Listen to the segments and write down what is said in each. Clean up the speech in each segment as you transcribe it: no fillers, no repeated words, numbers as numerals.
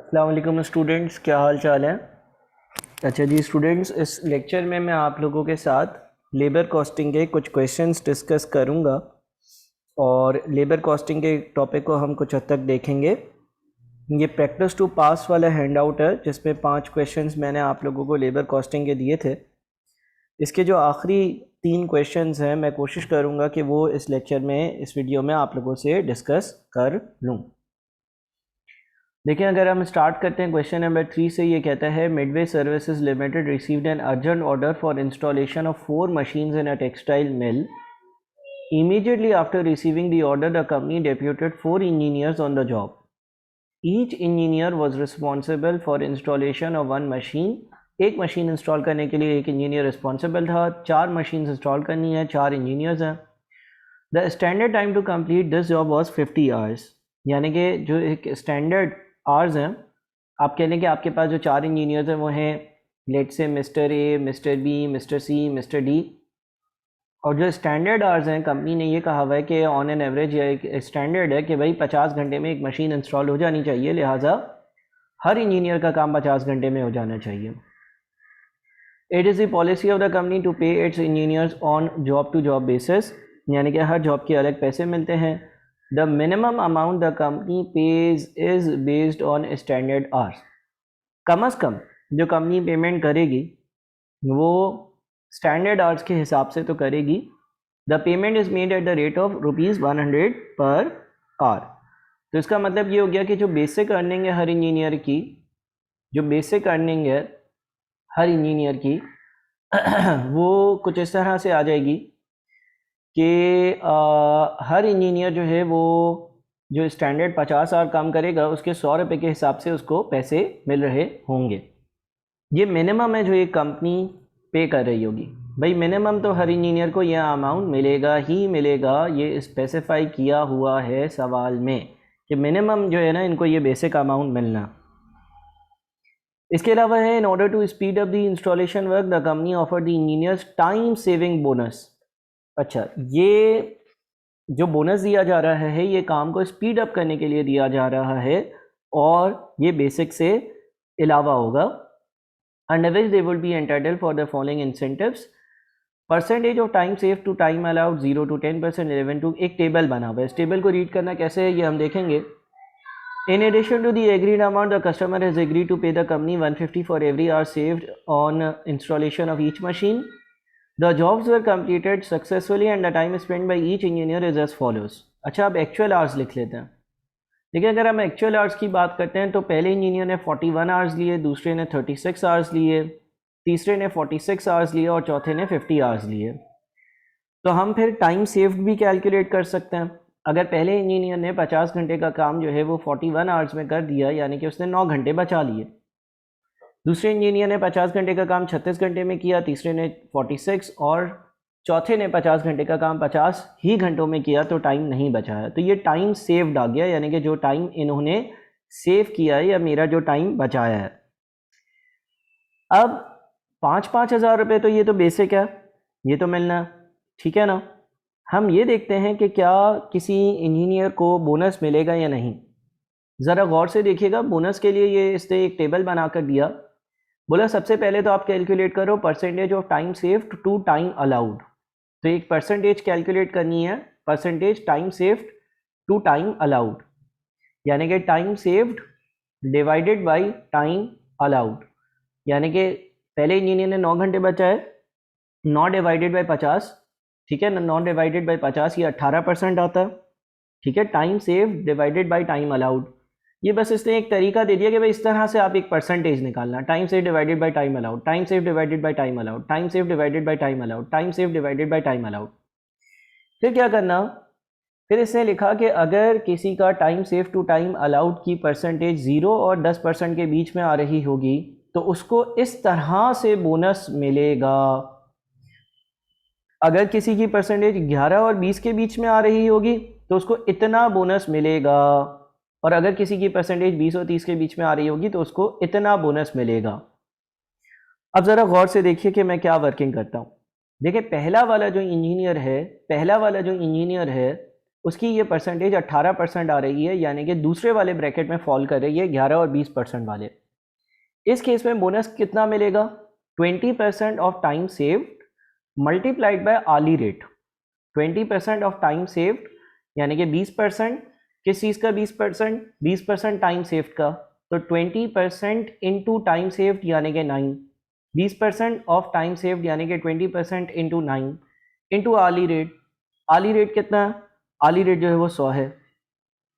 अस्सलाम वालेकुम स्टूडेंट्स, क्या हाल चाल है। अच्छा जी स्टूडेंट्स, इस लेक्चर में मैं आप लोगों के साथ लेबर कॉस्टिंग के कुछ क्वेश्चंस डिस्कस करूंगा और लेबर कॉस्टिंग के टॉपिक को हम कुछ हद तक देखेंगे। ये प्रैक्टिस टू पास वाला हैंड आउट है जिसमें 5 क्वेश्चंस मैंने आप लोगों को लेबर कॉस्टिंग के दिए थे। इसके जो आखिरी 3 क्वेश्चंस हैं मैं कोशिश करूंगा कि वो इस लेक्चर में, इस वीडियो में आप लोगों से डिस्कस कर लूँ। देखिए, अगर हम स्टार्ट करते हैं क्वेश्चन नंबर 3 से, ये कहता है Midway services limited received an urgent order for installation of 4 machines in a textile mill. Immediately after receiving the order, the company deputed 4 engineers on the job. Each engineer was responsible for installation of one machine. एक machine install करने के लिए एक engineer responsible था। 4 machine install करनी है, 4 engineers हैं। The standard time to complete this job was 50 hours, यानी कि जो एक स्टैंडर्ड आवर्स हैं, आप कह लें कि आपके पास जो 4 इंजीनियर्स हैं वो हैं let's say mister A, mister B, mister C, mister D. और जो स्टैंडर्ड आवर्स हैं, कंपनी ने ये कहा हुआ है कि ऑन एन एवरेज या एक स्टैंडर्ड है कि भाई 50 घंटे में एक मशीन इंस्टॉल हो जानी चाहिए, लिहाजा हर इंजीनियर का काम 50 घंटे में हो जाना चाहिए। It is the policy of the company to pay its engineers on job to job basis, यानी कि हर जॉब के अलग पैसे मिलते हैं। The minimum amount the company pays is based on standard hours, कम अज़ कम जो कंपनी पेमेंट करेगी वो स्टैंडर्ड आवर्स के हिसाब से तो करेगी। The payment is made at the rate of ₹100 per hour. तो इसका मतलब ये हो गया कि जो बेसिक अर्निंग है हर इंजीनियर की, जो बेसिक अर्निंग है हर इंजीनियर की वो कुछ इस तरह से आ जाएगी कि हर इंजीनियर जो है वो जो स्टैंडर्ड 50 आवर काम करेगा उसके 100 रुपये के हिसाब से उसको पैसे मिल रहे होंगे। ये मिनिमम है जो एक कंपनी पे कर रही होगी। भाई मिनिमम तो हर इंजीनियर को यह अमाउंट मिलेगा ही मिलेगा, ये स्पेसिफाई किया हुआ है सवाल में कि मिनिमम जो है ना इनको ये बेसिक अमाउंट मिलना। इसके अलावा है, in order to speed up the installation work the company offer the engineers time saving bonus. अच्छा, ये जो बोनस दिया जा रहा है ये काम को स्पीड अप करने के लिए दिया जा रहा है और ये बेसिक से अलावा होगा। Under which they will be entitled for the following incentives. Percentage of time save to time allowed 0 to 10%, 11 to, एक टेबल बना हुआ है। इस टेबल को रीड करना कैसे है ये हम देखेंगे। In addition to the agreed amount, the customer has agreed to pay the company 150 for every hour saved on installation of each machine. The jobs were completed successfully and the time spent by each engineer is as follows. अच्छा, अब actual hours लिख लेते हैं। देखिए, अगर हम actual hours की बात करते हैं तो पहले इंजीनियर ने 41 आवर्स लिए, दूसरे ने 36 आवर्स लिए, तीसरे ने 46 आवर्स लिए और चौथे ने 50 आवर्स लिए। तो हम फिर टाइम सेव्ड भी कैलकुलेट कर सकते हैं। अगर पहले इंजीनियर ने 50 घंटे का काम जो है वो 41 आवर्स में कर दिया, यानी कि उसने 9 घंटे बचा लिए। दूसरे इंजीनियर ने 50 घंटे का काम 36 घंटे में किया, तीसरे ने 46 और चौथे ने 50 घंटे का काम 50 ही घंटों में किया, तो टाइम नहीं बचा है। तो ये टाइम सेव्ड आ गया, यानी कि जो टाइम इन्होंने सेव किया है या मेरा जो टाइम बचाया है। अब 5-5 हज़ार रुपये तो ये तो बेसिक है, ये तो मिलना ठीक है ना। हम ये देखते हैं कि क्या किसी इंजीनियर को बोनस मिलेगा या नहीं। ज़रा गौर से देखिएगा, बोनस के लिए ये इसने एक टेबल बनाकर दिया। बोला सबसे पहले तो आप कैलकुलेट करो percentage of time saved to time allowed. तो एक परसेंटेज कैलकुलेट करनी है, percentage time saved to time allowed, यानी कि time saved divided by time allowed. यानी कि पहले इंजीनियर ने 9 घंटे बचाए, 9 डिवाइडेड बाई 50, ठीक है ना। 9 डिवाइडेड बाई 50 ये 18% आता है, ठीक है। Time save divided by time allowed, ये बस इसने एक तरीका दे दिया कि भाई इस तरह से आप एक परसेंटेज निकालना। Time save divided by time allowed, time save divided by time allowed, time save divided by time allowed, time save divided by time allowed. फिर क्या करना, फिर इसने लिखा कि अगर किसी का time save to time allowed की परसेंटेज 0 और 10% के बीच में आ रही होगी तो उसको इस तरह से बोनस मिलेगा। अगर किसी की परसेंटेज 11 और 20 के बीच में आ रही होगी तो उसको इतना बोनस मिलेगा, और अगर किसी की परसेंटेज 20 और 30 के बीच में आ रही होगी तो उसको इतना बोनस मिलेगा। अब ज़रा गौर से देखिए कि मैं क्या वर्किंग करता हूँ। देखिए, पहला वाला जो इंजीनियर है उसकी ये परसेंटेज 18% आ रही है, यानी कि दूसरे वाले ब्रैकेट में फॉल कर रही है 11 और 20% वाले। इस केस में बोनस कितना मिलेगा? 20% of time saved multiplied by hourly rate. 20% of time saved यानी कि 20%, किस चीज़ का 20%? 20% टाइम सेव्ड का, तो 20% इंटू टाइम सेव्ड यानी कि 9, 20% ऑफ टाइम सेव्ड यानी कि 20% into 9 into hourly rate. Hourly rate कितना है? आर्ली रेट जो है वो 100 है,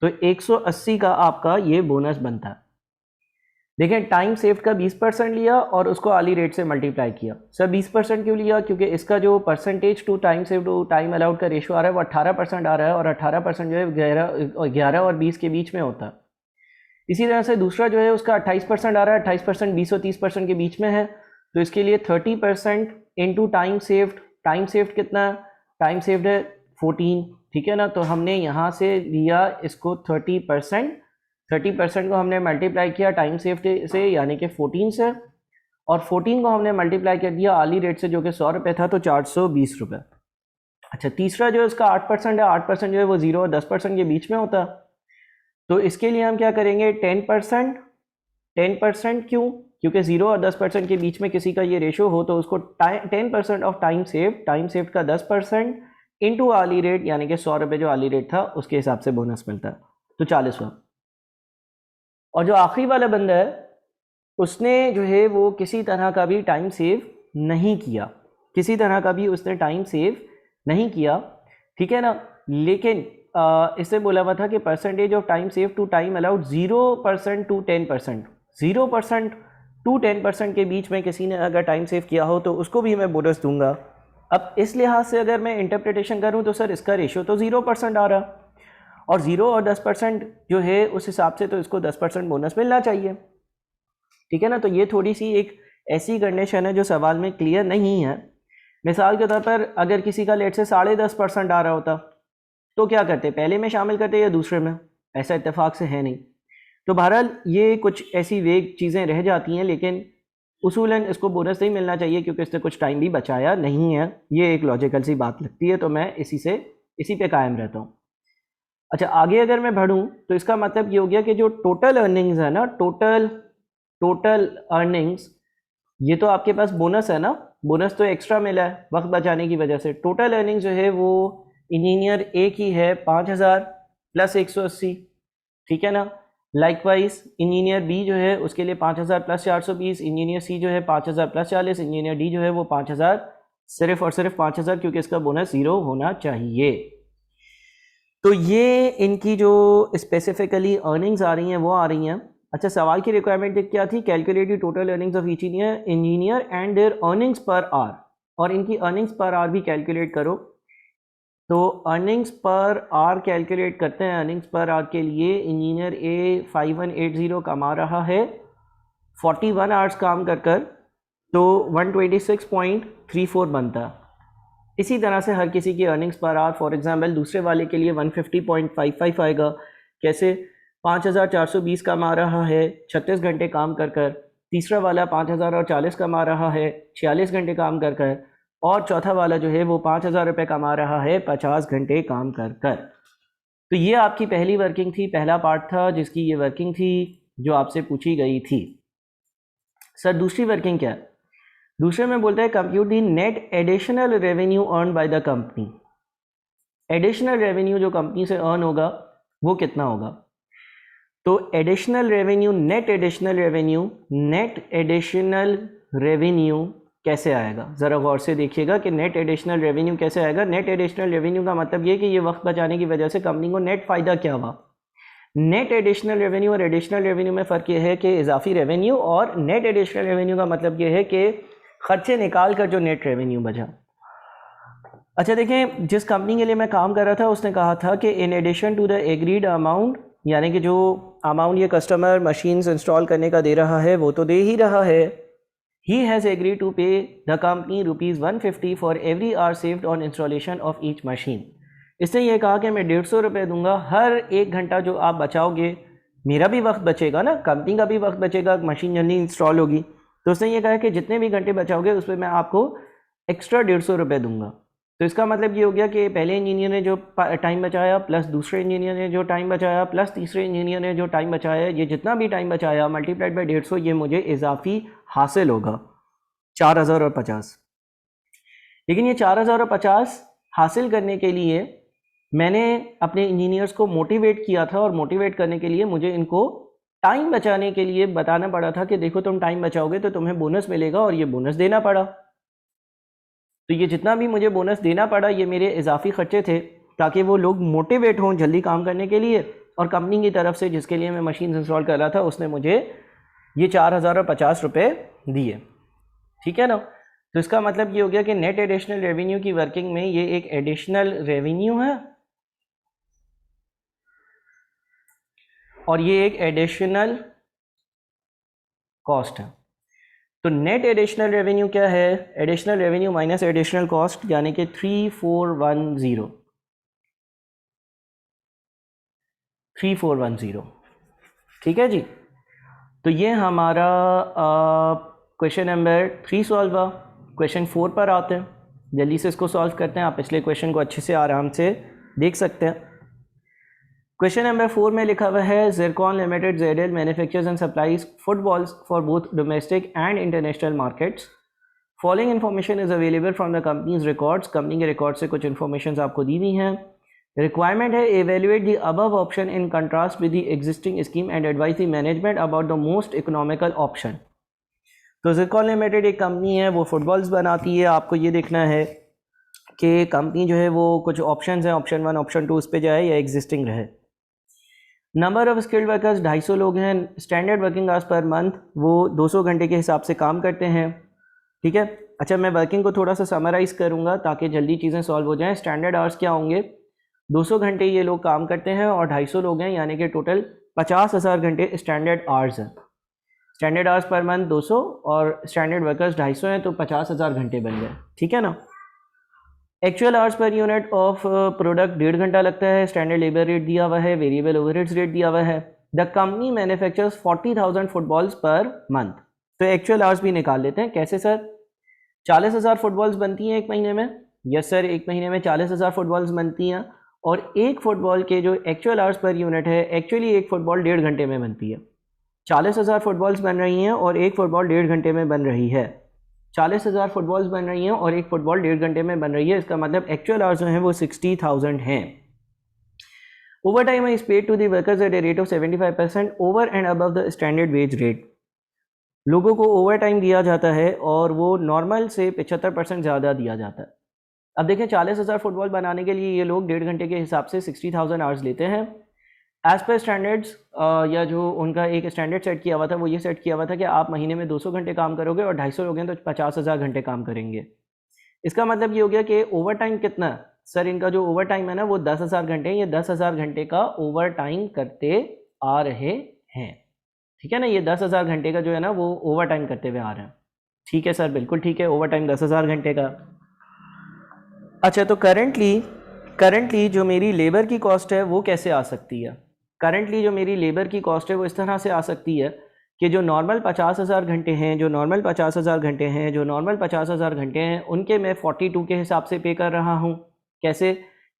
तो 180 का आपका ये बोनस बनता है। देखें, टाइम सेव्ड का 20% लिया और उसको आर्ली रेट से मल्टीप्लाई किया। सर 20% क्यों लिया? क्योंकि इसका जो percentage to time saved to time allowed का रेशियो आ रहा है वो 18% आ रहा है, और 18% जो है 11 और 20 के बीच में होता है। इसी तरह से दूसरा जो है उसका 28% आ रहा है, 28% 20 और 30% के बीच में है, तो इसके लिए 30% into time saved. Time saved कितना है? टाइम सेव्ड है 14, ठीक है ना। तो हमने यहाँ से लिया इसको 30%, 30% को हमने मल्टीप्लाई किया टाइम सेव्ड से यानी कि 14 से, और 14 को हमने मल्टीप्लाई कर दिया आर्ली रेट से जो कि 100 रुपये था, तो 420 रुपये। अच्छा, तीसरा जो है उसका 8% है, 8% जो है वो 0 और 10% के बीच में होता है, तो इसके लिए हम क्या करेंगे? 10%। 10% क्यों? क्योंकि 0 और 10% के बीच में किसी का ये रेशो हो तो उसको 10% ऑफ टाइम सेव्ड का 10% इंटू आर्ली रेट यानी कि 100 रुपये जो आर्ली रेट था उसके हिसाब से बोनस मिलता है, तो 40वां। और जो आखिरी वाला बंदा है उसने जो है वो किसी तरह का भी टाइम सेव नहीं किया, किसी तरह का भी उसने टाइम सेव नहीं किया, ठीक है ना। लेकिन इससे बोला हुआ था कि percentage of time save to time allowed 0% to 10%, 0% to 10% के बीच में किसी ने अगर टाइम सेव किया हो तो उसको भी मैं बोनस दूंगा। अब इस लिहाज से अगर मैं इंटरप्रिटेशन करूं तो सर इसका रेशियो तो 0% आ रहा, और 0 और 10% जो है उस हिसाब से तो इसको 10% बोनस मिलना चाहिए, ठीक है ना। तो ये थोड़ी सी एक ऐसी कंडीशन है जो सवाल में क्लियर नहीं है। मिसाल के तौर पर अगर किसी का लेट से 10.5% आ रहा होता तो क्या करते? पहले में शामिल करते या दूसरे में? ऐसा इत्तेफाक से है नहीं। तो बहरहाल ये कुछ ऐसी वेग चीज़ें रह जाती हैं, लेकिन उसूलन इसको बोनस नहीं मिलना चाहिए क्योंकि इसने कुछ टाइम भी बचाया नहीं है। ये एक लॉजिकल सी बात लगती है, तो मैं इसी पे कायम रहता हूँ। अच्छा, आगे अगर मैं बढ़ूँ तो इसका मतलब ये हो गया कि जो टोटल अर्निंग्स है ना, टोटल अर्निंग्स, ये तो आपके पास बोनस है ना, बोनस तो एक्स्ट्रा मिला है वक्त बचाने की वजह से। टोटल अर्निंग्स जो है वो इंजीनियर ए की है 5000 प्लस 180, ठीक है ना। लाइकवाइज इंजीनियर बी जो है उसके लिए 5000 प्लस 420, इंजीनियर सी जो है 5000 प्लस 40, इंजीनियर डी जो है वो 5000, सिर्फ और सिर्फ 5000, क्योंकि इसका बोनस 0 होना चाहिए। तो ये इनकी जो स्पेसिफिकली अर्निंग्स आ रही हैं वो आ रही हैं। अच्छा, सवाल की रिक्वायरमेंट क्या थी? Calculate the total earnings of each engineer and there earnings per hour, और इनकी अर्निंग्स पर आवर भी कैलकुलेट करो। तो अर्निंग्स पर आवर कैलकुलेट करते हैं। अर्निंग्स पर आवर के लिए इंजीनियर ए 5180 कमा रहा है 41 आवर्स काम कर, तो 126.34 बनता है। इसी तरह से हर किसी की earnings per hour, for example दूसरे वाले के लिए 150.55 आएगा। कैसे? 5420 कमा रहा है 36 घंटे काम कर, तीसरा वाला 5040 कमा रहा है 46 घंटे काम कर, और चौथा वाला जो है वो 5000 रुपये कमा रहा है 50 घंटे काम कर। तो ये आपकी पहली वर्किंग थी, पहला पार्ट था जिसकी ये वर्किंग थी जो आपसे पूछी गई थी। सर दूसरी वर्किंग क्या है? दूसरे में बोलता है compute the net additional revenue earn by the company. Additional revenue जो कंपनी से अर्न होगा वो कितना होगा? तो additional revenue, net additional revenue कैसे आएगा? ज़रा गौर से देखिएगा कि नेट एडिशनल रेवेन्यू कैसे आएगा। नेट एडिशनल रेवेन्यू का मतलब ये कि ये वक्त बचाने की वजह से कंपनी को नेट फ़ायदा क्या हुआ। नेट एडिशनल रेवेन्यू और एडिशनल रेवेन्यू में फ़र्क ये है कि इजाफी रेवेन्यू, और नेट एडिशनल रेवेन्यू का मतलब ये है कि खर्चे निकाल कर जो नेट रेवेन्यू बचा। अच्छा देखें, जिस कंपनी के लिए मैं काम कर रहा था उसने कहा था कि in addition to the agreed amount, यानी कि जो अमाउंट ये कस्टमर मशीन्स इंस्टॉल करने का दे रहा है वो तो दे ही रहा है। He has agreed to pay the company ₹150 for every hour saved on installation of each machine. इसने ये कहा कि मैं 150 रुपये दूंगा हर 1 घंटा जो आप बचाओगे। मेरा भी वक्त बचेगा ना, कंपनी का भी वक्त बचेगा, मशीन जल्दी इंस्टॉल होगी। तो उसने ये कहा कि जितने भी घंटे बचाओगे उस पर मैं आपको एक्स्ट्रा 150 रुपये दूंगा। तो इसका मतलब ये हो गया कि पहले इंजीनियर ने जो टाइम बचाया प्लस दूसरे इंजीनियर ने जो टाइम बचाया प्लस तीसरे इंजीनियर ने जो टाइम बचाया, ये जितना भी टाइम बचाया मल्टीप्लाइड बाई 150, ये मुझे इजाफी हासिल होगा 4050। लेकिन ये 4050 हासिल करने के लिए मैंने अपने इंजीनियर्स को मोटिवेट किया था, और मोटिवेट करने के लिए मुझे इनको टाइम बचाने के लिए बताना पड़ा था कि देखो तुम टाइम बचाओगे तो तुम्हें बोनस मिलेगा, और ये बोनस देना पड़ा। तो ये जितना भी मुझे बोनस देना पड़ा ये मेरे इजाफी खर्चे थे, ताकि वो लोग मोटिवेट हों जल्दी काम करने के लिए। और कंपनी की तरफ से जिसके लिए मैं मशीन इंस्टॉल कर रहा था उसने मुझे ये 4050 रुपये दिए। ठीक है ना। तो इसका मतलब ये हो गया कि नेट एडिशनल रेवेन्यू की वर्किंग में ये एक एडिशनल रेवेन्यू है और ये एक एडिशनल कॉस्ट है। तो नेट एडिशनल रेवेन्यू क्या है? Additional revenue minus additional cost, यानी कि 3410। ठीक है जी। तो ये हमारा क्वेश्चन नंबर 3 सॉल्व हुआ। क्वेश्चन 4 पर आते हैं, जल्दी से इसको सॉल्व करते हैं। आप पिछले क्वेश्चन को अच्छे से आराम से देख सकते हैं। क्वेश्चन नंबर 4 में लिखा हुआ है Zircon Limited ZL manufactures and supplies footballs for both domestic and international markets. Following information is available from the company's records. Company के रिकॉर्ड से कुछ इन्फॉर्मेशन आपको दी हुई हैं। रिक्वायरमेंट है evaluate the above option in contrast with the existing scheme and advise the management about the most economical option. तो Zircon Limited एक कंपनी है, वो फुटबॉल्स बनाती है। आपको ये देखना है कि कंपनी जो है वो कुछ ऑप्शन हैं, ऑप्शन 1 ऑप्शन 2 उस पर जाए या एग्जिस्टिंग रहे। नंबर ऑफ स्किल्ड वर्कर्स 250 लोग हैं। Standard working hours per month वो 200 घंटे के हिसाब से काम करते हैं। ठीक है। अच्छा, मैं वर्किंग को थोड़ा सा समराइज़ करूंगा ताकि जल्दी चीज़ें सॉल्व हो जाएं। स्टैंडर्ड आवर्स क्या होंगे? 200 घंटे ये लोग काम करते हैं और 250 लोग हैं, यानी कि टोटल 50,000 घंटे स्टैंडर्ड आवर्स हैं। स्टैंडर्ड आवर्स पर मंथ 200 और स्टैंडर्ड वर्कर्स 250 हैं, तो 50,000 घंटे बन गए। ठीक है ना। Actual hours per unit of product 1.5 घंटा लगता है। स्टैंडर्ड लेबर रेट दिया हुआ है, वेरिएबल ओवरहेड्स रेट दिया हुआ है। The company manufactures 40,000 footballs per month. तो एक्चुअल आवर्स भी निकाल लेते हैं। कैसे सर? 40,000 फुटबॉल्स बनती हैं एक महीने में। यस सर, एक महीने में 40,000 फुटबॉल्स बनती हैं, और एक फुटबॉल के जो एक्चुअल आवर्स पर यूनिट है, एक्चुअली एक फुटबॉल 1.5 घंटे में बनती है। 40,000 फुटबॉल्स बन रही हैं और एक फुटबॉल 1.5 घंटे में बन रही है। 40,000 फुटबॉल्स बन रही हैं और एक फुटबॉल 1.5 घंटे में बन रही है। इसका मतलब एक्चुअल आवर्स जो हैं वो 60,000 हैं। Overtime is paid to the workers at a rate of 75% over and above the standard wage rate. लोगों को ओवर टाइम दिया जाता है और वो नॉर्मल से 75% ज़्यादा दिया जाता है। अब देखें, 40,000 फुटबॉल बनाने के लिए ये लोग 1.5 घंटे के हिसाब से 60,000 आवर्स लेते हैं। एज पर स्टैंडर्ड्स, या जो उनका एक स्टैंडर्ड सेट किया हुआ था, वो ये सेट किया हुआ था कि आप महीने में 200 घंटे काम करोगे और 250 लोग हैं तो 50,000 घंटे काम करेंगे। इसका मतलब ये हो गया कि ओवर टाइम कितना? सर, इनका जो ओवर टाइम है ना वो 10,000 घंटे, ये 10,000 घंटे का ओवर टाइम करते आ रहे हैं। ठीक है ना। ये 10,000 घंटे का जो है ना वो ओवर टाइम करते हुए आ रहे हैं। ठीक है सर, बिल्कुल ठीक है, ओवर टाइम 10,000 घंटे का। अच्छा, तो करंटली जो मेरी लेबर की कॉस्ट है वो कैसे आ सकती है? करंटली जो मेरी लेबर की कॉस्ट है वो इस तरह से आ सकती है कि जो नॉर्मल 50,000 घंटे हैं, जो नॉर्मल 50,000 घंटे हैं उनके मैं 42 के हिसाब से पे कर रहा हूँ। कैसे?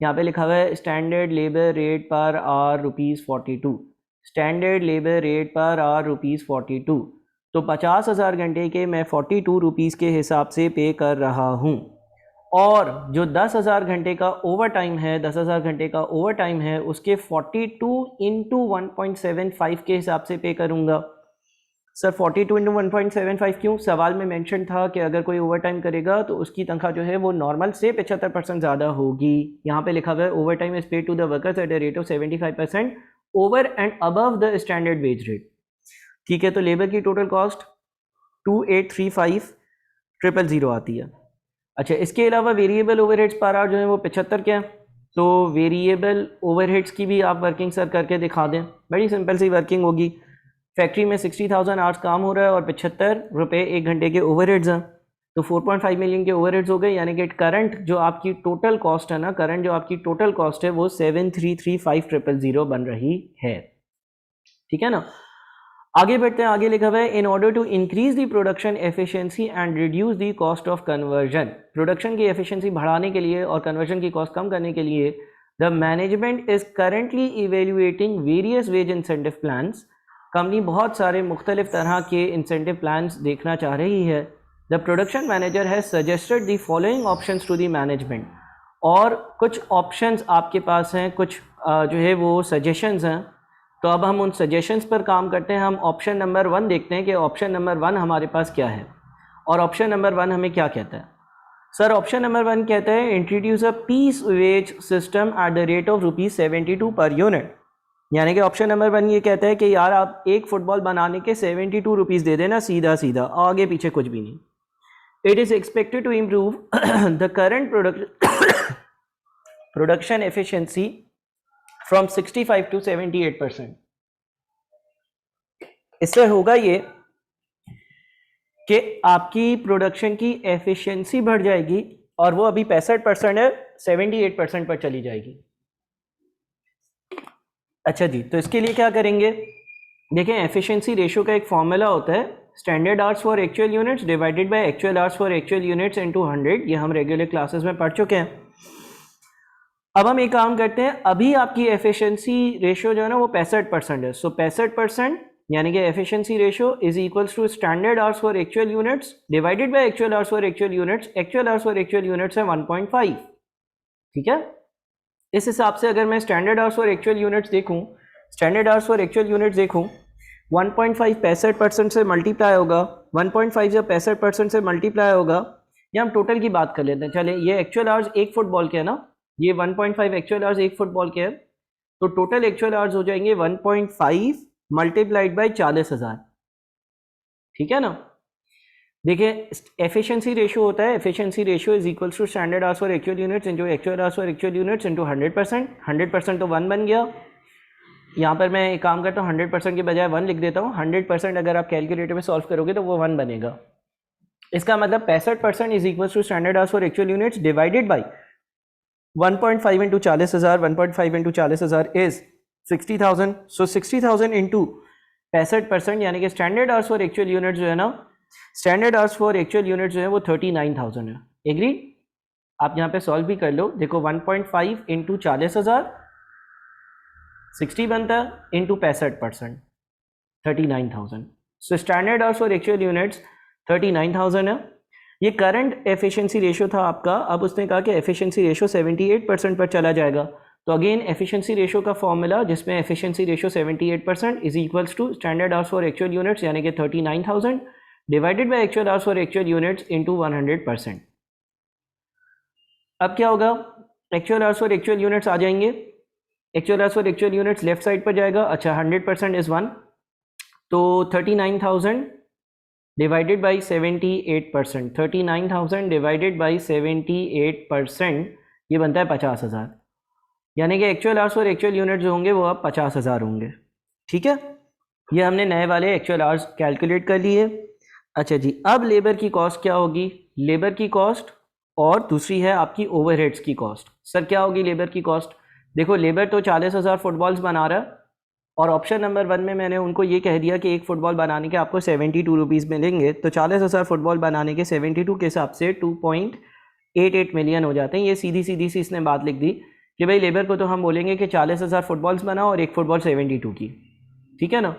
यहाँ पे लिखा हुआ है स्टैंडर्ड लेबर रेट पर आर ₹42। स्टैंडर्ड लेबर रेट पर आर ₹42। तो 50,000 घंटे के मैं 42 रुपीज़ के हिसाब से पे कर रहा हूँ। और जो 10,000 घंटे का ओवर टाइम है, 10,000 घंटे का ओवर टाइम है, उसके 42 इंटू 1.75 के हिसाब से पे करूँगा। सर, 42 इंटू 1.75 क्यों? सवाल में मेंशन था कि अगर कोई ओवर टाइम करेगा तो उसकी तनख्वाह जो है वो नॉर्मल से 75% ज़्यादा होगी। यहाँ पे लिखा हुआ है overtime is paid to the workers at a rate of 75% over and above the standard wage rate. ठीक है। तो लेबर की टोटल कॉस्ट 2835,000 आती है। अच्छा, इसके अलावा वेरिएबल ओवरहेड्स पर आवर जो है वो 75 के हैं। तो वेरिएबल ओवरहेड्स की भी आप वर्किंग सर करके दिखा दें। बड़ी सिंपल सी वर्किंग होगी। फैक्ट्री में 60,000 आवर्स काम हो रहा है और 75 रुपये एक घंटे के ओवरहेड्स हैं, तो 4.5 मिलियन के ओवरहेड्स हो गए। यानी कि करंट जो आपकी टोटल कॉस्ट है ना, करंट जो आपकी टोटल कॉस्ट है वो 7335000 बन रही है। ठीक है ना। आगे बढ़ते हैं, आगे लिखा हुआ है in order to increase the production efficiency and reduce the cost of conversion. Production की एफिशिएंसी बढ़ाने के लिए और कन्वर्जन की कॉस्ट कम करने के लिए the management is currently evaluating various ways incentive plans. Company बहुत सारे मुख्तलिफ तरह के इंसेंटिव प्लान्स देखना चाह रही है। The production manager has suggested the following options to the management. और कुछ ऑप्शंस आपके पास हैं, कुछ जो है वो सजेशंस हैं। तो अब हम उन सजेशंस पर काम करते हैं। हम ऑप्शन नंबर 1 देखते हैं कि ऑप्शन नंबर 1 हमारे पास क्या है और ऑप्शन नंबर 1 हमें क्या कहता है। सर ऑप्शन नंबर 1 कहता है introduce a piece wage system at the rate of ₹72 per unit. यानी कि ऑप्शन नंबर 1 ये कहता है कि यार आप एक फुटबॉल बनाने के ₹72 दे देना, सीधा सीधा, आगे पीछे कुछ भी नहीं। It is expected to improve the current production efficiency from 65 to 78%। इससे होगा ये कि आपकी प्रोडक्शन की एफिशिएंसी बढ़ जाएगी और वो अभी 65% है, 78% पर चली जाएगी। अच्छा जी, तो इसके लिए क्या करेंगे? देखें, एफिशिएंसी रेशियो का एक फॉर्मूला होता है, standard hours for actual units divided by actual hours for actual units into 100। ये हम रेगुलर क्लासेस में पढ़ चुके हैं। अब हम एक काम करते हैं, अभी आपकी एफिशिएंसी रेशियो जो है ना वो 65% है। सो 65% यानी कि efficiency ratio is equals to standard hours for actual units divided by actual hours for actual units. Actual hours for actual units है 1.5। ठीक है, इस हिसाब से अगर मैं standard hours for actual units देखूं, standard hours for actual units देखूं, 1.5 65% से मल्टीप्लाई होगा, 1.5 जब 65% से मल्टीप्लाई होगा, या हम टोटल की बात कर लेते हैं। चले, ये एक्चुअल आवर्स एक फुटबॉल के है ना, ये 1.5 एक्चुअल आवर्स एक फुटबॉल के है, तो टोटल एक्चुअल आवर्स हो जाएंगे 1.5 मल्टीप्लाइड बाई 40,000। ठीक है ना। देखिए, एफिशिएंसी रेशियो होता है, efficiency ratio is equals to standard hours for actual units into actual hours for actual units into 100%। 100% तो 1 बन गया। यहाँ पर मैं एक काम करता हूँ, 100% के बजाय 1 लिख देता हूँ। 100% अगर आप कैलकुलेटर में सॉल्व करोगे तो वो 1 बनेगा। इसका मतलब 65% is equals to standard hours for actual units divided by 1.5 into 40,000। 1.5 into 40,000 is 60,000। So 60,000 into 65% यानी कि standard hours for actual unit जो है ना, standard hours for actual unit जो है वो 39,000 है। एग्री? आप यहाँ पे सॉल्व भी कर लो। देखो 1.5 इंटू 40,000 60 बनता है, into 65% 39,000। So standard hours for actual units 39,000 है। ये करंट एफिशिएंसी रेशियो था आपका। अब उसने कहा कि एफिशिएंसी रेशियो 78% पर चला जाएगा। तो अगेन एफिशिएंसी रेशियो का फॉर्मूला जिसमें efficiency ratio 78% is equals to standard hours for actual units यानी कि 39,000 divided by actual hours for actual units into 100%। अब क्या होगा? Actual hours for actual units आ जाएंगे। Actual hours for actual units left side पर जाएगा। अच्छा, 100% इज 1, तो 39,000 डिवाइडेड बाई 78%। 39,000 डिवाइडेड बाई 78% ये बनता है 50,000। यानी कि actual hours for actual unit जो होंगे वो अब 50,000 होंगे। ठीक है, ये हमने नए वाले एक्चुअल आवर्स कैलकुलेट कर लिए। अच्छा जी, अब लेबर की कॉस्ट क्या होगी? लेबर की कॉस्ट और दूसरी है आपकी ओवरहेड्स की कॉस्ट। सर क्या होगी लेबर की कॉस्ट? देखो, लेबर तो 40,000 फुटबॉल्स बना रहा है और ऑप्शन नंबर 1 में मैंने उनको ये कह दिया कि एक फुटबॉल बनाने के आपको 72 रुपीज़ मिलेंगे। तो 40,000 फुटबॉल बनाने के 72 के हिसाब से 2.88 मिलियन हो जाते हैं। ये सीधी सीधी सी इसने बात लिख दी कि भाई लेबर को तो हम बोलेंगे कि 40,000 फुटबॉल्स बनाओ और एक फुटबॉल 72 की। ठीक है ना।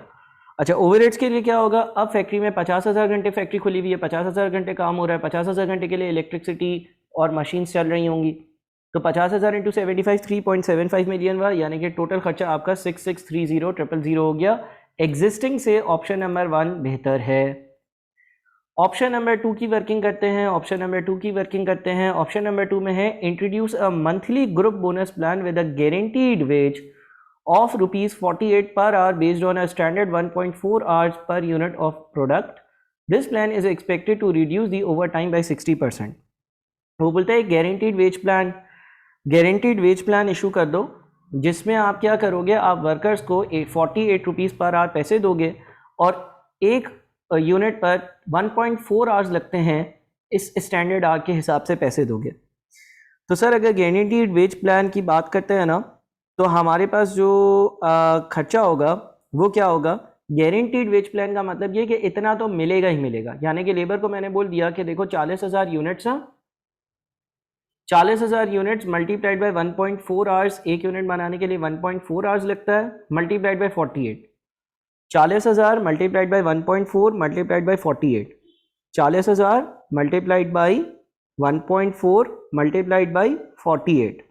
अच्छा, ओवरहेड्स के लिए क्या होगा? अब फैक्ट्री में 50,000 घंटे फैक्ट्री खुली हुई है, 50,000 घंटे काम हो रहा है, 50,000 घंटे के लिए इलेक्ट्रिसिटी और मशीन्स चल रही होंगी। तो 50,000 इंटू 75 3.75 मिलियन हुआ, यानी कि टोटल खर्चा आपका 6630,000 हो गया। एग्जिस्टिंग से ऑप्शन नंबर 1 बेहतर है। ऑप्शन नंबर 2 की वर्किंग करते हैं। ऑप्शन नंबर 2 की वर्किंग करते हैं। ऑप्शन नंबर 2 में है introduce a monthly group bonus plan with a guaranteed wage of ₹48 per hour based on a standard 1.4 hours per unit of product. This plan is expected to reduce the overtime by 60%. वो बोलता है guaranteed wage plan, guaranteed wage plan issue कर दो जिसमें आप क्या करोगे, आप वर्कर्स को 48 रुपीज़ पर आवर पैसे दोगे और एक यूनिट पर 1.4 आवर्स लगते हैं, इस स्टैंडर्ड आवर के हिसाब से पैसे दोगे। तो सर अगर गारंटीड वेज प्लान की बात करते हैं ना, तो हमारे पास जो खर्चा होगा वो क्या होगा गारंटीड वेज प्लान का मतलब ये कि इतना तो मिलेगा ही मिलेगा, यानी कि लेबर को मैंने बोल दिया कि देखो 40,000 यूनिट्स हैं, 40,000 यूनिट्स मल्टीप्लाइड बाय 1.4 आवर्स, एक यूनिट बनाने के लिए 1.4 आवर्स लगता है, multiplied by 48, 40,000 multiplied by 1.4 multiplied by 48, 40,000 multiplied by 1.4 multiplied by 48।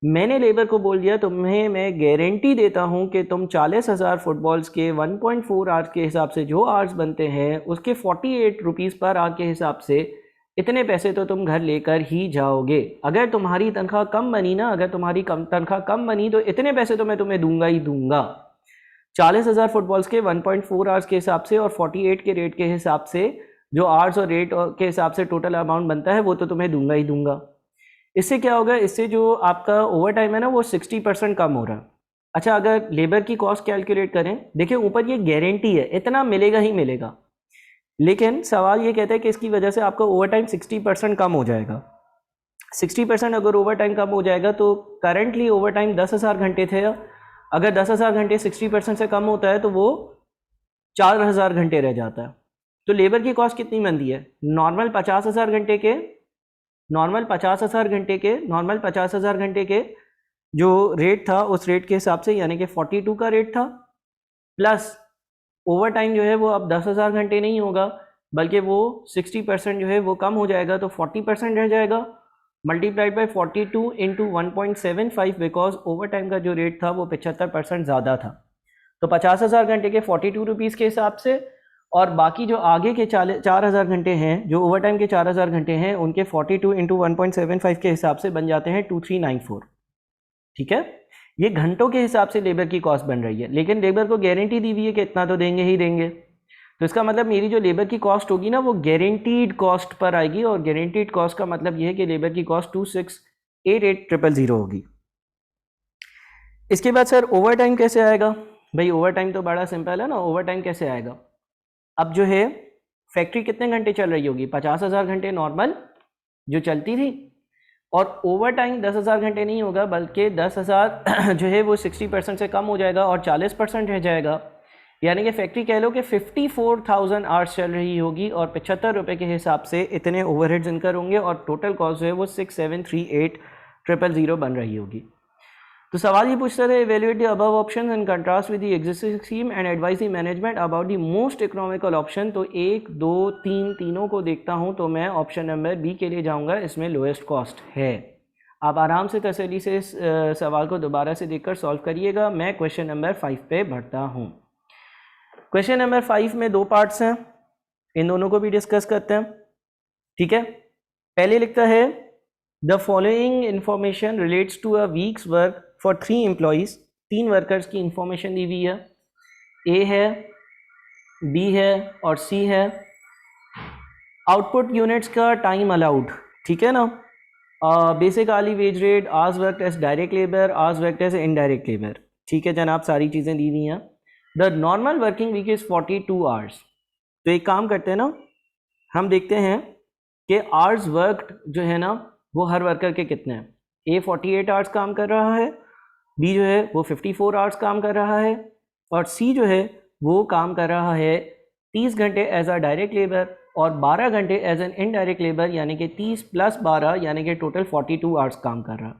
मैंने लेबर को बोल दिया तुम्हें मैं गारंटी देता हूं कि तुम 40,000 फुटबॉल्स के 1.4 आवर्स के हिसाब से जो आवर्स बनते हैं उसके 48 रुपीज़ पर आवर के हिसाब से इतने पैसे तो तुम घर लेकर ही जाओगे। अगर तुम्हारी तनख्वाह कम बनी ना, अगर तुम्हारी तनख्वाह कम बनी तो इतने पैसे तो मैं तुम्हें दूंगा ही दूंगा। 40,000 फुटबॉल्स के 1.4 आवर्स के हिसाब से और 48 के रेट के हिसाब से जो आवर्स और रेट के हिसाब से टोटल अमाउंट बनता है वो तो तुम्हें दूंगा ही दूंगा। इससे क्या होगा, इससे जो आपका ओवर टाइम है ना वो 60% कम हो रहा है। अच्छा, अगर लेबर की कॉस्ट कैलकुलेट करें, देखिए ऊपर ये गारंटी है इतना मिलेगा ही मिलेगा, लेकिन सवाल ये कहता है कि इसकी वजह से आपका ओवर टाइम 60% कम हो जाएगा। 60% अगर ओवर टाइम कम हो जाएगा तो करंटली ओवर टाइम 10,000 घंटे थे, अगर 10,000 घंटे 60% से कम होता है तो वो 4,000 घंटे रह जाता है। तो लेबर की कॉस्ट कितनी बनती है, नॉर्मल 50,000 घंटे के नॉर्मल 50,000 घंटे के जो रेट था उस रेट के हिसाब से, यानी कि 42 का रेट था, प्लस ओवर टाइम जो है वो अब 10,000 घंटे नहीं होगा बल्कि वो 60% जो है वो कम हो जाएगा, तो 40% रह जाएगा, multiplied by 42 into 1.75, because over time का जो रेट था वो 75% ज़्यादा था। तो 50,000 घंटे के 42 रुपीज़ के हिसाब से, और बाकी जो आगे के 4,000 घंटे हैं, जो ओवर टाइम के 4,000 घंटे हैं उनके 42 इंटू 1.75 के हिसाब से बन जाते हैं 2394। ठीक है, ये घंटों के हिसाब से लेबर की कॉस्ट बन रही है, लेकिन लेबर को गारंटी दी हुई है कि इतना तो देंगे ही देंगे। तो इसका मतलब मेरी जो लेबर की कॉस्ट होगी ना वो गारंटीड कॉस्ट पर आएगी, और गारंटीड कॉस्ट का मतलब ये है कि लेबर की कॉस्ट 2688,000 होगी। इसके बाद सर ओवर टाइम कैसे आएगा? भाई ओवर टाइम तो बड़ा सिंपल है ना, ओवर टाइम कैसे आएगा? अब जो है फैक्ट्री कितने घंटे चल रही होगी, 50,000 घंटे नॉर्मल जो चलती थी, और ओवर टाइम 10,000 घंटे नहीं होगा बल्कि 10,000 जो है वो 60% से कम हो जाएगा और 40% रह जाएगा, यानी कि फैक्ट्री कह लो कि 54,000 आवर्स चल रही होगी और 75 रुपये के हिसाब से इतने ओवरहेड्स इनकर होंगे और टोटल कॉस्ट जो है वो 6,738,000 बन रही होगी। तो सवाल ये पूछता था, evaluate the above options in contrast with the existing scheme and advise the management about the most economical option. तो 1, 2, 3 तीनों को देखता हूं तो मैं ऑप्शन नंबर बी के लिए जाऊंगा, इसमें लोएस्ट कॉस्ट है। आप आराम से तसल्ली से इस सवाल को दोबारा से देखकर सॉल्व करिएगा। मैं क्वेश्चन नंबर 5 पे बढ़ता हूँ। क्वेश्चन नंबर 5 में 2 पार्ट्स हैं, इन दोनों को भी डिस्कस करते हैं। ठीक है, पहले लिखता है the following information relates to a week's work for 3 employees. 3 workers की इंफॉर्मेशन दी हुई है, ए है, बी है और सी है। आउटपुट यूनिट्स का टाइम अलाउड, ठीक है ना, basic hourly wage rate, hours worked as direct labour, hours worked as indirect labour. ठीक है जनाब, सारी चीज़ें दी हुई हैं। The normal working week is 42 hours. तो एक काम करते हैं ना, हम देखते हैं कि आवर्स वर्कड जो है ना वो हर वर्कर के कितने हैं। ए 48 आवर्स काम कर रहा है, बी जो है वो 54 आवर्स काम कर रहा है, और सी जो है वो काम कर रहा है 30 घंटे एज अ डायरेक्ट लेबर और 12 घंटे एज एन इनडायरेक्ट लेबर, यानी कि 30 + 12 यानी कि टोटल 42 आवर्स काम कर रहा है।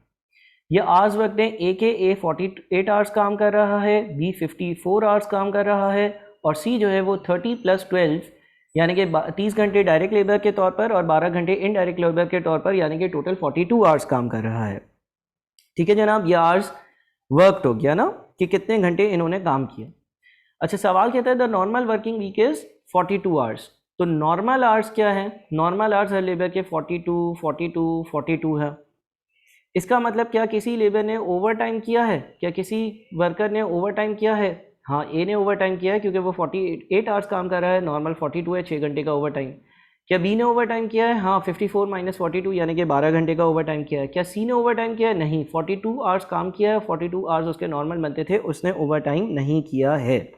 ये आवर्स वर्कड है, ए 48 आवर्स काम कर रहा है, बी 54 आवर्स काम कर रहा है, और सी जो है वो 30 + 12 यानी कि 30 घंटे डायरेक्ट लेबर के तौर पर और 12 घंटे इनडायरेक्ट लेबर के तौर पर, यानी कि टोटल 42 आवर्स काम कर रहा है। ठीक है जनाब, ये आवर्स वर्कड हो गया ना कि कितने घंटे इन्होंने काम किया। अच्छा, सवाल कहता है the normal working week is 42 hours. तो नॉर्मल आवर्स क्या है? नॉर्मल आवर्स हर लेबर के 42, 42, 42 है। इसका मतलब क्या किसी लेबर ने ओवर टाइम किया है? क्या किसी वर्कर ने ओवर टाइम किया है? हाँ, ए ने ओवर टाइम किया है क्योंकि वो 48 आवर्स काम कर रहा है, नॉर्मल 42 है, 6 घंटे का ओवर टाइम। क्या बी ने ओवर टाइम किया है? हाँ, 54 - 42 यानी कि 12 घंटे का ओवर टाइम किया है। क्या सी ने ओवर टाइम किया है? नहीं, 42 आवर्स काम किया है, 42 आवर्स उसके नॉर्मल बनते थे, उसने ओवर टाइम नहीं किया है।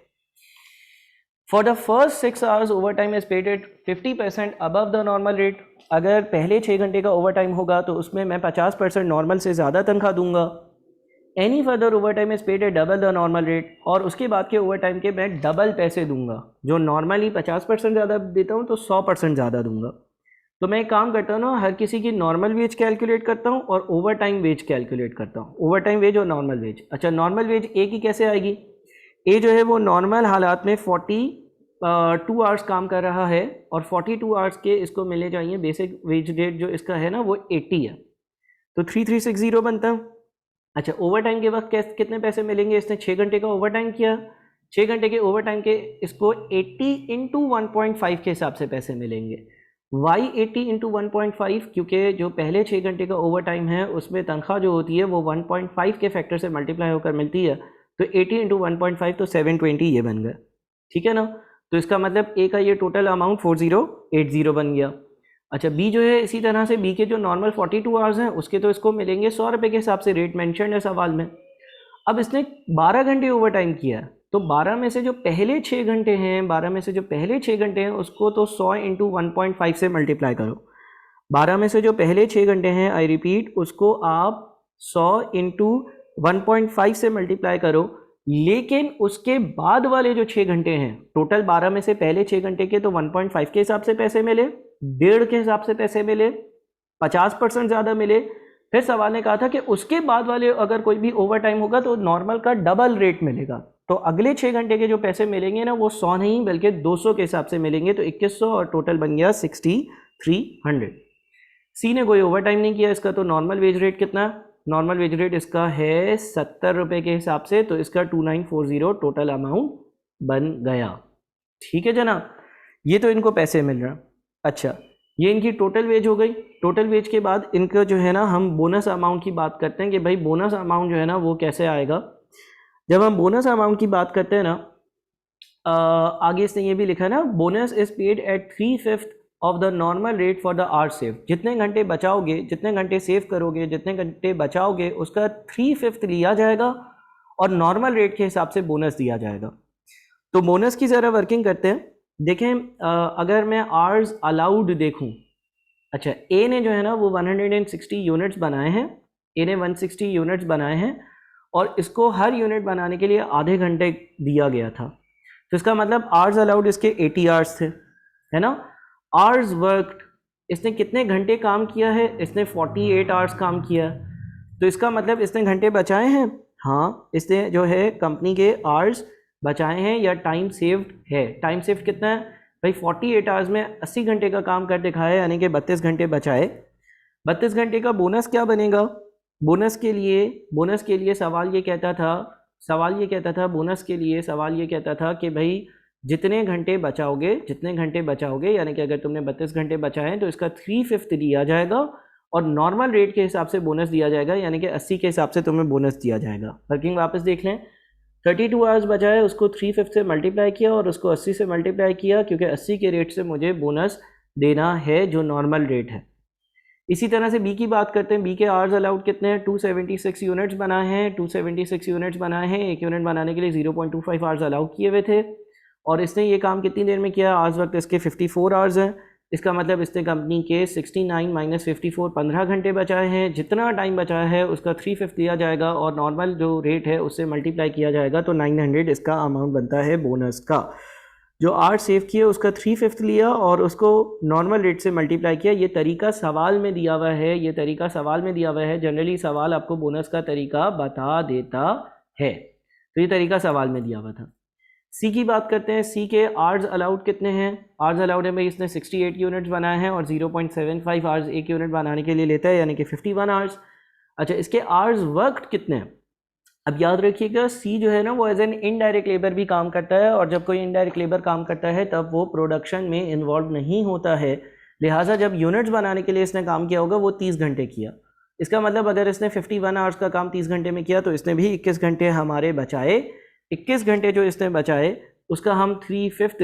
For the first 6 hours overtime is paid at 50% above the normal rate. अगर पहले 6 घंटे का ओवर टाइम होगा तो उसमें मैं 50% नॉर्मल से ज़्यादा तनख्वाह दूंगा। Any further overtime is paid at double the normal rate, और उसके बाद के ओवर टाइम के मैं डबल पैसे दूंगा, जो नॉर्मली 50% ज़्यादा देता हूँ तो 100% ज़्यादा दूंगा। तो मैं एक काम करता हूँ ना, हर किसी की नॉर्मल वेज कैलकुलेट करता हूँ और ओवर टाइम वेज कैलकुलेट करता हूँ, ओवर टाइम वेज और नॉर्मल वेज। अच्छा, नॉर्मल वेज ए की कैसे आएगी? ए जो है वो नॉर्मल हालात में 42 आवर्स काम कर रहा है और 42 आवर्स के इसको मिलने चाहिए बेसिक वेज रेट जो इसका है ना वो 80 है, तो 3360 बनता है। अच्छा, ओवर टाइम के वक्त कितने पैसे मिलेंगे? इसने 6 घंटे का ओवर टाइम किया, 6 घंटे के ओवर टाइम के इसको 80 इंटू 1.5 के हिसाब से पैसे मिलेंगे। वाई 80 इंटू 1.5? क्योंकि जो पहले 6 घंटे का ओवर टाइम है उसमें तनख्वाह जो होती है वो 1.5 के फैक्टर से मल्टीप्लाई होकर मिलती है, तो 80 इंटू 1.5 तो 720 ये बन गया, ठीक है ना। तो इसका मतलब ए का ये टोटल अमाउंट 4080 बन गया। अच्छा, बी जो है इसी तरह से बी के जो नॉर्मल 42 आवर्स हैं उसके तो इसको मिलेंगे 100 रुपये के हिसाब से, रेट मेंशन है सवाल में। अब इसने 12 घंटे ओवर टाइम किया, तो 12 में से जो पहले 6 घंटे हैं, 12 में से जो पहले 6 घंटे हैं उसको तो 100 इंटू 1.5 से मल्टीप्लाई करो। 12 में से जो पहले 6 घंटे हैं, आई रिपीट, उसको आप 100 इंटू 1.5 से मल्टीप्लाई करो, लेकिन उसके बाद वाले जो 6 घंटे हैं, टोटल 12 में से पहले 6 घंटे के तो 1.5 के हिसाब से पैसे मिले, 1.5 के हिसाब से पैसे मिले, 50% ज़्यादा मिले। फिर सवाल ने कहा था कि उसके बाद वाले अगर कोई भी ओवर टाइम होगा तो नॉर्मल का डबल रेट मिलेगा, तो अगले 6 घंटे के जो पैसे मिलेंगे ना वो 100 नहीं बल्कि 200 के हिसाब से मिलेंगे, तो 2100 और टोटल बन गया 6300। सी ने कोई ओवर टाइम नहीं किया, इसका तो नॉर्मल वेज रेट कितना? नॉर्मल वेज रेट इसका है 70 रुपये के हिसाब से, तो इसका 2940 टोटल अमाउंट बन गया, ठीक है जनाब। ये तो इनको पैसे मिल रहा। अच्छा, ये इनकी टोटल वेज हो गई। टोटल वेज के बाद इनका जो है ना हम बोनस अमाउंट की बात करते हैं कि भाई बोनस अमाउंट जो है ना वो कैसे आएगा। जब हम बोनस अमाउंट की बात करते हैं ना, आगे इसने ये भी लिखा है ना, bonus is paid at 3/5 of the normal rate for the hour saved. जितने घंटे बचाओगे, जितने घंटे सेव करोगे, जितने घंटे बचाओगे उसका 3/5 लिया जाएगा और नॉर्मल रेट के हिसाब से बोनस दिया जाएगा। तो बोनस की ज़रा वर्किंग करते हैं। देखें, अगर मैं आवर्स अलाउड देखूं, अच्छा ए ने जो है ना वो 160 यूनिट्स बनाए हैं, ए ने 160 यूनिट्स बनाए हैं और इसको हर यूनिट बनाने के लिए आधे घंटे दिया गया था, तो इसका मतलब आवर्स अलाउड इसके 80 आवर्स थे, है ना। आवर्स वर्कड, इसने कितने घंटे काम किया है? इसने 48 आवर्स काम किया, तो इसका मतलब इसने घंटे बचाए हैं। हाँ, इसने जो है कंपनी के आवर्स बचाए हैं या टाइम सेव्ड है। टाइम सेव्ड कितना है भाई? 48 आवर्स में 80 घंटे का काम कर दिखाया, यानी कि 32 घंटे बचाए। 32 घंटे का बोनस क्या बनेगा? बोनस के लिए सवाल ये कहता था बोनस के लिए सवाल ये कहता था कि भाई जितने घंटे बचाओगे, यानी कि अगर तुमने 32 घंटे बचाए तो इसका 3/5 दिया जाएगा और नॉर्मल रेट के हिसाब से बोनस दिया जाएगा, यानी कि 80 के हिसाब से तुम्हें बोनस दिया जाएगा। वर्किंग वापस देख लें, 32 आवर्स बचाए, उसको 3/5 से मल्टीप्लाई किया और उसको 80 से मल्टीप्लाई किया, क्योंकि 80 के रेट से मुझे बोनस देना है जो नॉर्मल रेट है। इसी तरह से बी की बात करते हैं। बी के आवर्स अलाउड कितने हैं? 276 यूनिट्स बनाए हैं, 276 यूनिट्स बनाए हैं। एक यूनिट बनाने के लिए 0.25 आवर्स अलाउ किए हुए थे और इसने ये काम कितनी देर में किया? आज वक्त इसके 54 आवर्स हैं। इसका मतलब इसने कंपनी के 69 माइनस 54 15 घंटे बचाए हैं। जितना टाइम बचाया है उसका 3/5 दिया जाएगा और नॉर्मल जो रेट है उससे मल्टीप्लाई किया जाएगा, तो 900 इसका अमाउंट बनता है बोनस का। जो आवर्स सेव किए उसका 3/5 लिया और उसको नॉर्मल रेट से मल्टीप्लाई किया। ये तरीका सवाल में दिया हुआ है, जनरली सवाल आपको बोनस का तरीका बता देता है, तो ये तरीका सवाल में दिया हुआ था। सी की बात करते हैं। सी के आवर्स अलाउड कितने हैं? आवर्स अलाउड है भाई, इसने 68 यूनिट्स बनाए हैं और 0.75 आवर्स एक यूनिट बनाने के लिए लेता है, यानी कि 51 आवर्स। अच्छा, इसके आवर्स वर्कड कितने हैं? अब याद रखिएगा, सी जो है ना वो एज एन इनडायरेक्ट लेबर भी काम करता है और जब कोई इनडायरेक्ट लेबर काम करता है तब वो प्रोडक्शन में इन्वॉल्व नहीं होता है, लिहाजा जब यूनिट्स बनाने के लिए इसने काम किया होगा वो 30 घंटे किया। इसका मतलब अगर इसने 51 आवर्स का काम 30 घंटे में किया तो इसने भी 21 घंटे हमारे बचाए। 21 घंटे जो इसने बचाए उसका हम 3/5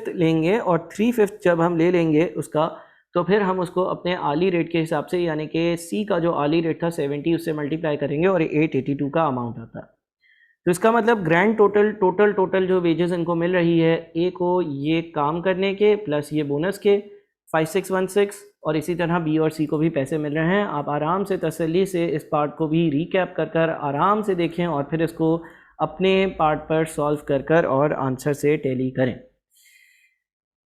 लेंगे और 3/5 जब हम ले लेंगे उसका, तो फिर हम उसको अपने आली रेट के हिसाब से, यानी कि सी का जो आली रेट था 70 उससे मल्टीप्लाई करेंगे और 882 का अमाउंट आता है। तो इसका मतलब ग्रैंड टोटल जो वेजेस इनको मिल रही है, ए को ये काम करने के प्लस ये बोनस के 5616 और इसी तरह बी और सी को भी पैसे मिल रहे हैं। आप आराम से तसल्ली से इस पार्ट को भी रिकैप कर कर आराम से देखें और फिर इसको अपने पार्ट पर सॉल्व कर कर और आंसर से टैली करें।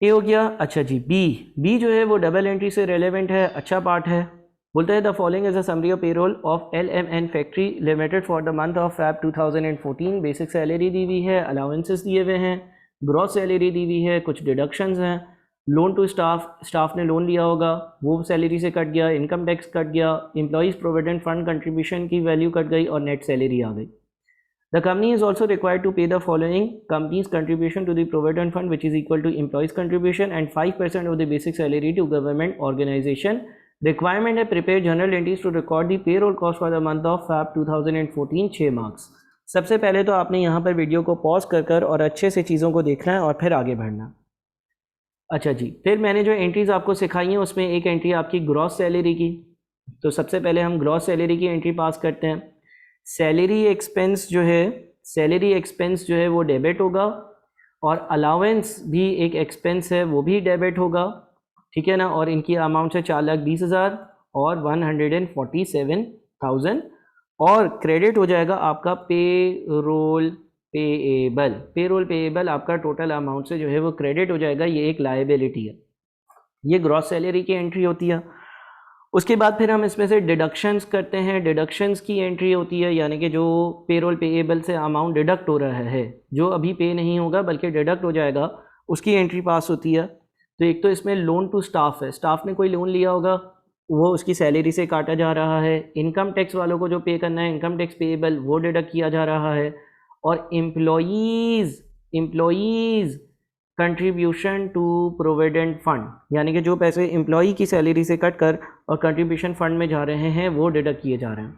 ए हो गया। अच्छा जी, बी जो है वो डबल एंट्री से रेलेवेंट है, अच्छा पार्ट है। बोलते हैं the following is a summary of payroll of LMN factory limited for the month of Feb 2014। Basic salary दी हुई है, अलाउंसेस दिए हुए हैं, ग्रॉस सैलरी दी हुई है, कुछ डिडक्शंस हैं, लोन टू स्टाफ ने लोन लिया होगा वो सैलरी से कट गया, इनकम टैक्स कट गया, एम्प्लॉइज़ प्रोविडेंट फंड कंट्रीब्यूशन की वैल्यू कट गई और नेट सैलरी आ गई। The company is also required to pay the following company's contribution to the provident fund, which is equal to employees' contribution and 5% of the basic salary to government organization. Requirement है prepare journal entries to record the payroll cost for the month of Feb 2014, 6 marks। सबसे पहले तो आपने यहाँ पर video को pause कर कर और अच्छे से चीज़ों को देखना है और फिर आगे बढ़ना। अच्छा जी, फिर मैंने जो एंट्रीज़ आपको सिखाई हैं उसमें एक एंट्री आपकी ग्रॉस सैलरी की। तो सबसे पहले हम ग्रॉस सैलरी की एंट्री पास करते हैं। सैलरी एक्सपेंस जो है वो डेबिट होगा और अलाउंस भी एक एक्सपेंस है वो भी डेबिट होगा, ठीक है ना। और इनकी अमाउंट है 4,20,000 और 147,000 और क्रेडिट हो जाएगा आपका पेरोल पेएबल आपका टोटल अमाउंट से जो है वो क्रेडिट हो जाएगा। ये एक लायबिलिटी है, ये ग्रॉस सैलरी की एंट्री होती है। उसके बाद फिर हम इसमें से डिडक्शंस करते हैं। डिडक्शंस की एंट्री होती है, यानी कि जो पेरोल पेएबल से अमाउंट डिडक्ट हो रहा है, जो अभी पे नहीं होगा बल्कि डिडक्ट हो जाएगा, उसकी एंट्री पास होती है। तो एक तो इसमें लोन टू स्टाफ है, स्टाफ ने कोई लोन लिया होगा वो उसकी सैलरी से काटा जा रहा है। इनकम टैक्स वालों को जो पे करना है, इनकम टैक्स पेएबल, वो डिडक्ट किया जा रहा है। और employees contribution to provident fund, यानी कि जो पैसे एम्प्लॉई की सैलरी से कट कर और कंट्रीब्यूशन फंड में जा रहे हैं वो डिडक्ट किए जा रहे हैं।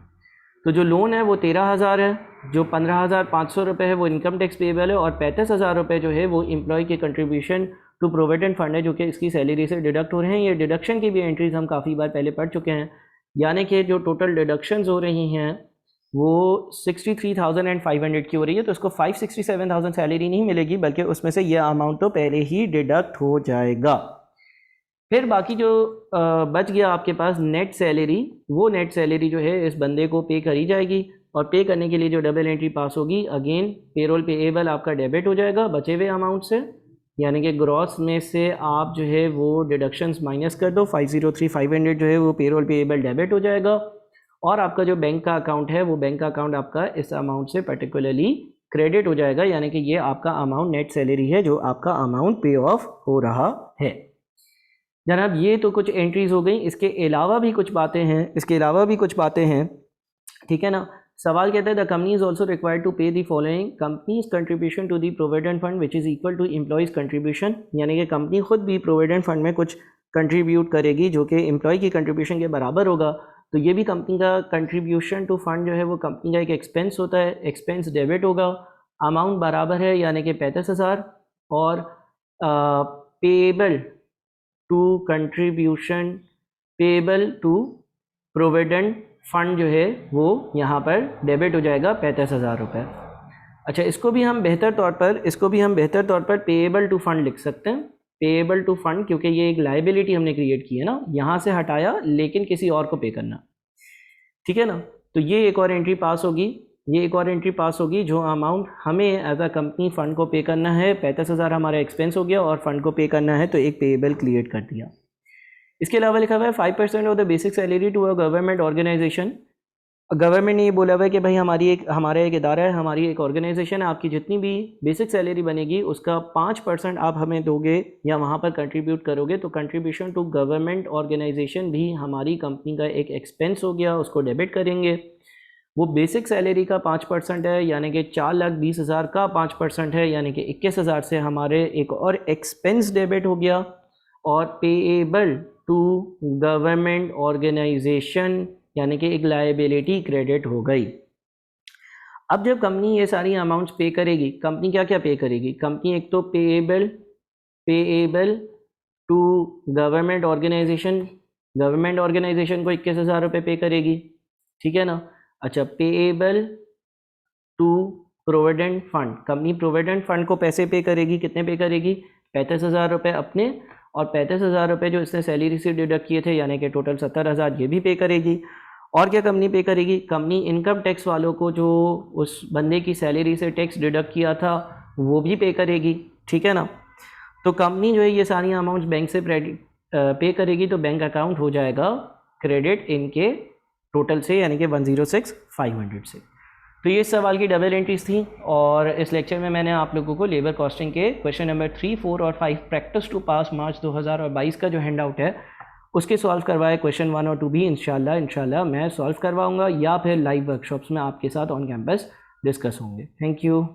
तो जो लोन है वो 13,000 है, जो 15,500 रुपये है वो इनकम टैक्स पेएबल है और 35,000 रुपये जो है वो एम्प्लॉई के कंट्रीब्यूशन टू प्रोविडेंट फंड है, जो कि इसकी सैलरी से डिडक्ट हो रहे हैं। ये डिडक्शन की भी एंट्रीज हम काफ़ी बार पहले पढ़ चुके हैं, यानी कि जो टोटल डिडक्शंस हो रही हैं वो 63,500 की हो रही है। तो उसको 567,000 सैलरी नहीं मिलेगी, बल्कि उसमें से ये अमाउंट तो पहले ही डिडक्ट हो जाएगा। फिर बाकी जो बच गया आपके पास नेट सैलरी, वो नेट सैलरी जो है इस बंदे को पे करी जाएगी और पे करने के लिए जो डबल एंट्री पास होगी, अगेन पेरोल पेएबल आपका डेबिट हो जाएगा बचे हुए अमाउंट से, यानी कि ग्रॉस में से आप जो है वो डिडक्शंस माइनस कर दो। 503,500 जो है वो पेरोल पेएबल डेबिट हो जाएगा और आपका जो बैंक का अकाउंट है वो बैंक का अकाउंट आपका इस अमाउंट से पर्टिकुलरली क्रेडिट हो जाएगा, यानी कि ये आपका अमाउंट नेट सैलरी है जो आपका अमाउंट पे ऑफ हो रहा है। जनाब ये तो कुछ एंट्रीज हो गई, इसके अलावा भी कुछ बातें हैं, ठीक है ना। सवाल कहता है the company is also required to pay the following company's contribution to the provident fund which is equal to employee's contribution, यानी कि कंपनी खुद भी प्रोविडेंट फंड में कुछ कंट्रीब्यूट करेगी जो कि एम्प्लॉय की कंट्रीब्यूशन के बराबर होगा। तो ये भी कंपनी का कंट्रीब्यूशन टू फंड जो है वो कंपनी का एक एक्सपेंस होता है, एक्सपेंस डेबिट होगा, अमाउंट बराबर है यानी कि 35,000 और payable to contribution payable to provident fund जो है वो यहाँ पर डेबिट हो जाएगा 35,000 रुपये। अच्छा, इसको भी हम बेहतर तौर पर पेएबल टू फंड लिख सकते हैं, पेएबल टू फंड, क्योंकि ये एक लाइबिलिटी हमने क्रिएट की है ना, यहाँ से हटाया लेकिन किसी और को पे करना, ठीक है ना। तो ये एक और एंट्री पास होगी, जो अमाउंट हमें एज अ कंपनी फ़ंड को पे करना है, 35,000 हमारा एक्सपेंस हो गया और फंड को पे करना है, तो एक पेएबल क्रिएट कर दिया। इसके अलावा लिखा हुआ है 5% of the basic salary to a government organisation. Government ने ये बोला हुआ है कि भाई हमारा एक इदारा है, हमारी एक ऑर्गेनाइजेशन है, आपकी जितनी भी बेसिक सैलरी बनेगी उसका 5% आप हमें दोगे या वहाँ पर कंट्रीब्यूट करोगे। तो कंट्रीब्यूशन टू गवर्नमेंट ऑर्गेनाइजेशन भी हमारी कंपनी का एक एक्सपेंस हो गया, उसको डेबिट करेंगे। वो बेसिक सैलरी का 5% है, यानी कि 4,20,000 का 5% है, यानी कि 21,000 से हमारे एक और एक्सपेंस डेबिट हो गया और पेएबल टू गवर्नमेंट ऑर्गेनाइजेशन यानी कि एक लायबिलिटी क्रेडिट हो गई। अब जब कंपनी ये सारी अमाउंट्स पे करेगी, कंपनी क्या क्या पे करेगी? कंपनी एक तो पेएबल टू गवर्नमेंट ऑर्गेनाइजेशन को 21,000 रुपये पे करेगी, ठीक है ना। अच्छा, payable to provident fund, company provident fund को पैसे पे करेगी, कितने पे करेगी? 35,000 रुपये अपने, और 35,000 रुपये जो इसने सैलरी से डिडक्ट किए थे, यानी कि टोटल 70,000 ये भी पे करेगी। और क्या कंपनी पे करेगी? कंपनी इनकम टैक्स वालों को जो उस बंदे की सैलरी से टैक्स डिडक्ट किया था वो भी पे करेगी, ठीक है ना। तो कंपनी जो है ये सारी अमाउंट्स बैंक से पे करेगी, तो बैंक अकाउंट हो जाएगा क्रेडिट इनके टोटल से, यानी कि 106,500 से। तो ये इस सवाल की डबल एंट्रीज थी, और इस लेक्चर में मैंने आप लोगों को लेबर कॉस्टिंग के क्वेश्चन नंबर 3, 4 और 5 प्रैक्टिस टू पास मार्च 2022 का जो हैंड आउट है उसके सॉल्व करवाए। क्वेश्चन 1 और 2 भी इंशाल्लाह मैं सॉल्व करवाऊंगा, या फिर लाइव वर्कशॉप्स में आपके साथ ऑन कैंपस डिस्कस होंगे। Thank you.